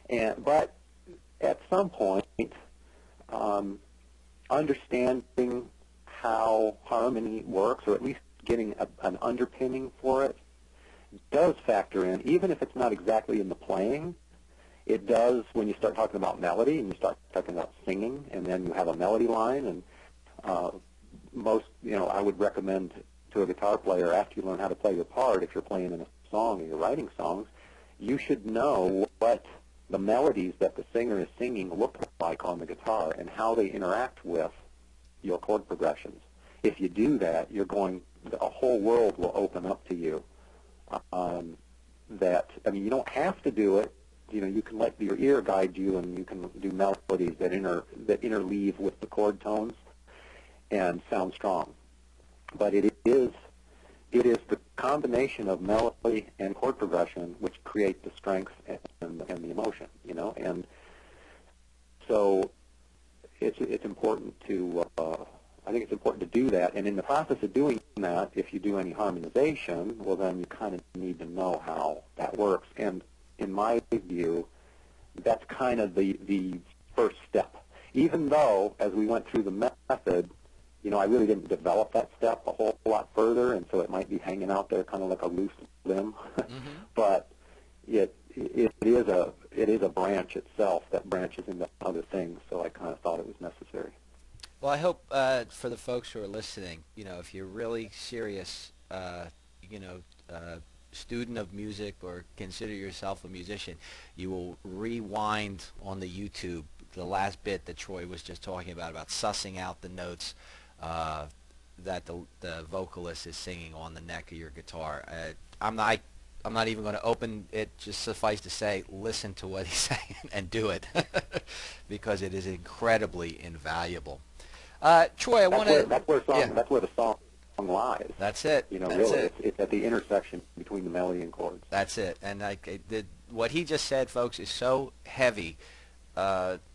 But at some point, understanding how harmony works, or at least getting an underpinning for it, does factor in, even if it's not exactly in the playing. It does when you start talking about melody and you start talking about singing, and then you have a melody line. And I would recommend to a guitar player, after you learn how to play your part, if you're playing in a song or you're writing songs, you should know what the melodies that the singer is singing look like on the guitar and how they interact with your chord progressions. If you do that, a whole world will open up to you. You don't have to do it. You can let your ear guide you, and you can do melodies that interleave with the chord tones and sound strong. But it is the combination of melody and chord progression which create the strength and the emotion, and so it's important to I think it's important to do that. And in the process of doing that, if you do any harmonization, well, then you kind of need to know how that works. And in my view, that's kind of the first step. Even though, as we went through the method, I really didn't develop that step a whole lot further, and so it might be hanging out there kind of like a loose limb. But it is a branch itself that branches into other things, so I kind of thought it was necessary. Well, I hope for the folks who are listening, if you're really serious, student of music or consider yourself a musician, you will rewind on the YouTube the last bit that Troy was just talking about sussing out the notes that the vocalist is singing on the neck of your guitar. I'm not even going to open it. Just suffice to say, listen to what he's saying and do it, because it is incredibly invaluable. Troy, I want to. That's where the song lies. That's it. It's at the intersection between the melody and chords. That's it. And what he just said, folks, is so heavy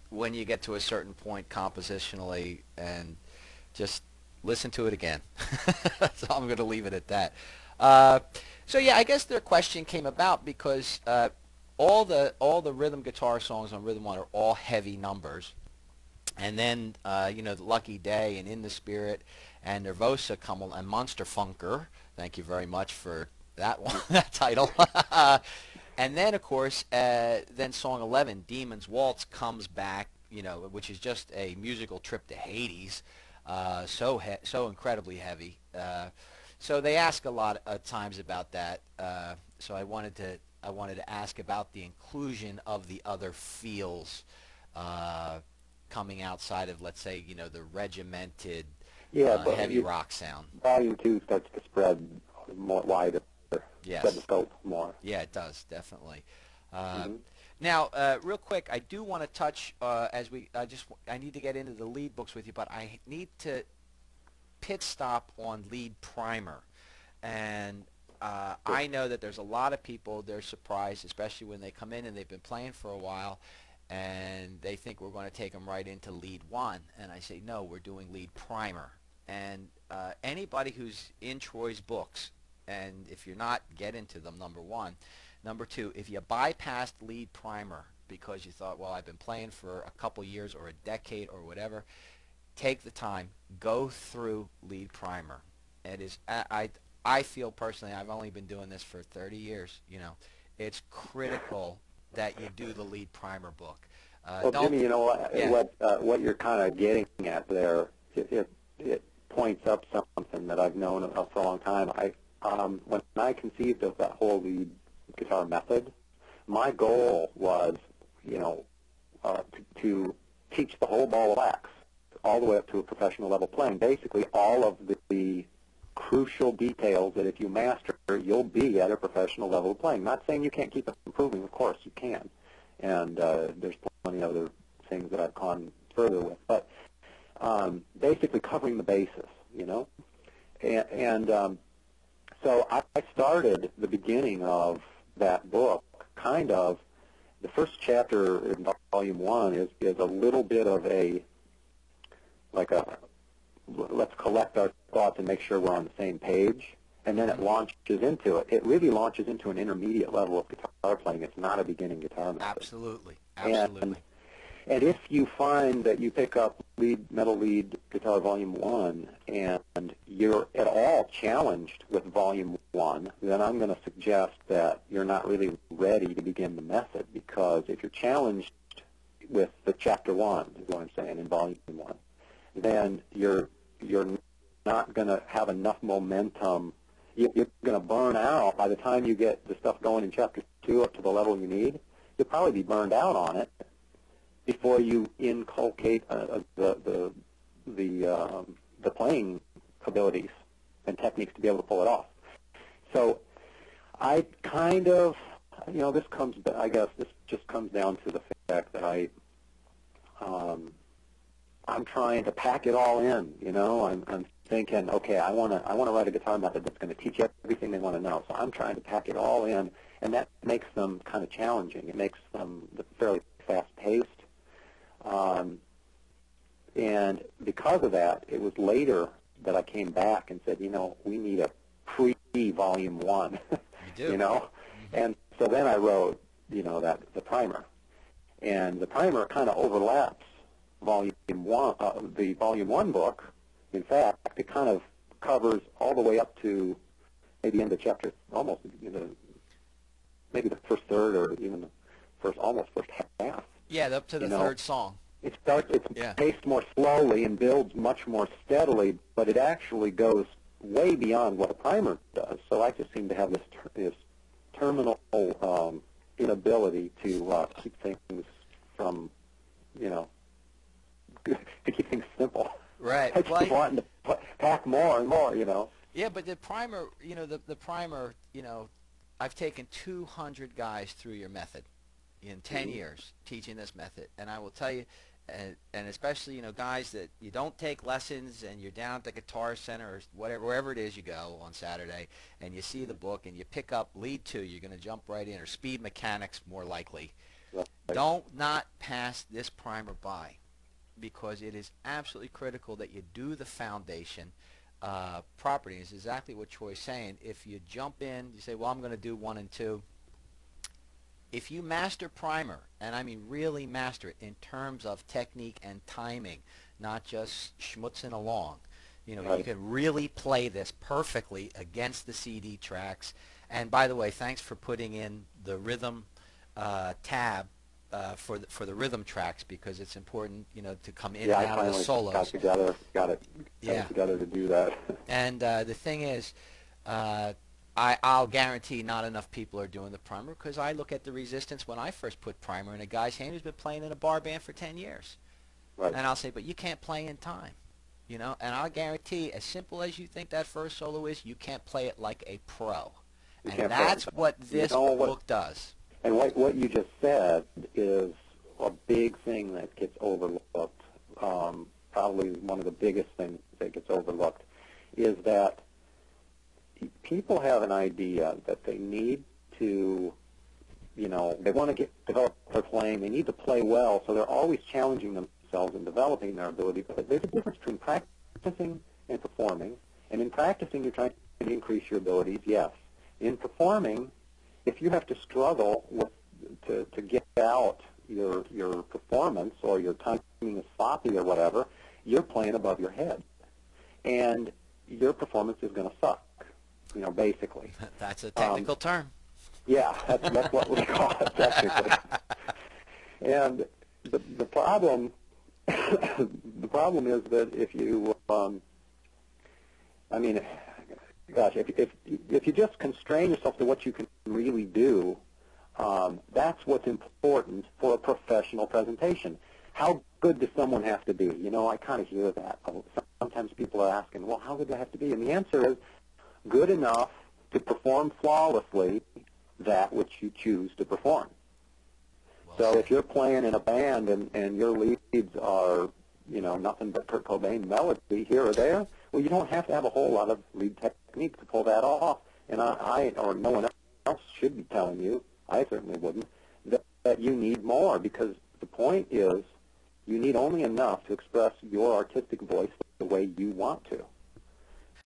when you get to a certain point compositionally, and just listen to it again. So I'm going to leave it at that. So yeah, I guess their question came about because all the rhythm guitar songs on Rhythm One are all heavy numbers, and then the Lucky Day and In the Spirit and Nervosa come along, and Monster Funker. Thank you very much for that one, that title. And then of course, then song 11, Demon's Waltz, comes back, which is just a musical trip to Hades. So incredibly heavy. So they ask a lot of times about that. So I wanted to ask about the inclusion of the other feels coming outside of, let's say, the regimented heavy rock sound. Volume 2 starts to spread more wider. Yes. Spread the scope more. Yeah, it does, definitely. Now, real quick, I do want to touch I need to get into the lead books with you, but I need to pit stop on lead primer. And I know that there's a lot of people, they're surprised, especially when they come in and they've been playing for a while, and they think we're going to take them right into lead 1. And I say, no, we're doing lead primer. And anybody who's in Troy's books, and if you're not, get into them, number 1. Number 2, if you bypassed lead primer because you thought, well, I've been playing for a couple years or a decade or whatever, take the time, go through lead primer. It is, I feel personally, I've only been doing this for 30 years, it's critical that you do the lead primer book. Well, Jimmy, what you're kind of getting at there, it points up something that I've known of for a long time. When I conceived of that whole lead guitar method, my goal was, to teach the whole ball of wax all the way up to a professional level playing. Basically, all of the crucial details that if you master, you'll be at a professional level of playing. Not saying you can't keep improving, of course you can. And there's plenty of other things that I've gone further with. But basically covering the basis, So I started the beginning of that book, kind of, the first chapter in volume 1 is a little bit of let's collect our thoughts and make sure we're on the same page. and then it launches into it. It really launches into an intermediate level of guitar playing. It's not a beginning guitar method. Absolutely. Absolutely. And if you find that you pick up Metal Lead Guitar Volume 1 and you're at all challenged with Volume 1, then I'm going to suggest that you're not really ready to begin the method, because if you're challenged with the Chapter 1, is what I'm saying, in Volume 1, then you're not going to have enough momentum. You're going to burn out by the time you get the stuff going in Chapter 2 up to the level you need. You'll probably be burned out on it before you inculcate the playing abilities and techniques to be able to pull it off. So I kind of, this just comes down to the fact that I'm trying to pack it all in. I'm thinking, okay, I want to write a guitar method that's going to teach everything they want to know. So I'm trying to pack it all in, and that makes them kind of challenging. It makes them fairly fast-paced. And because of that, it was later that I came back and said, we need a pre-Volume 1, You do. And so then I wrote, the primer. And the primer kind of overlaps Volume 1, the Volume 1 book. In fact, it kind of covers all the way up to maybe end of chapter, almost, maybe the first third or even the first half. Yeah, up to the third song. It's paced more slowly and builds much more steadily, but it actually goes way beyond what a primer does. So I just seem to have this terminal inability to keep things from, to keep things simple. Right. I keep wanting to pack more and more, Yeah, but the primer, the primer, I've taken 200 guys through your method in 10 years teaching this method, and I will tell you, and especially guys that you don't take lessons and you're down at the Guitar Center or wherever it is you go on Saturday, and you see the book and you pick up lead 2, you're going to jump right in, or speed mechanics more likely. Right. Don't not pass this primer by, because it is absolutely critical that you do the foundation properly. It's exactly what Troy's saying. If you jump in, you say, well, I'm going to do 1 and 2. If you master primer, and I mean really master it in terms of technique and timing, not just schmutzing along, Right. you can really play this perfectly against the CD tracks. And by the way, thanks for putting in the rhythm tab for the rhythm tracks, because it's important, to come in and out of the solos. Got it together to do that. And the thing is, I'll guarantee not enough people are doing the primer, because I look at the resistance when I first put primer in a guy's hand who's been playing in a bar band for 10 years. Right. And I'll say, but you can't play in time, and I'll guarantee, as simple as you think that first solo is, you can't play it like a pro. And that's what this book does. And what you just said is a big thing that gets overlooked. Probably one of the biggest things that gets overlooked is that people have an idea that they need to, they want to develop their playing. They need to play well, so they're always challenging themselves and developing their ability. But there's a difference between practicing and performing. And in practicing, you're trying to increase your abilities, yes. In performing, if you have to struggle to get out your performance, or your timing is sloppy or whatever, you're playing above your head. And your performance is going to suck. Basically. That's a technical term. Yeah, that's what we call it technically. And the problem is that if you, if you just constrain yourself to what you can really do, that's what's important for a professional presentation. How good does someone have to be? I kind of hear that. Sometimes people are asking, well, how good do I have to be? And the answer is, good enough to perform flawlessly that which you choose to perform. So if you're playing in a band and your leads are, nothing but Kurt Cobain melody here or there, well, you don't have to have a whole lot of lead technique to pull that off. And I or no one else should be telling you, I certainly wouldn't, that you need more, because the point is you need only enough to express your artistic voice the way you want to.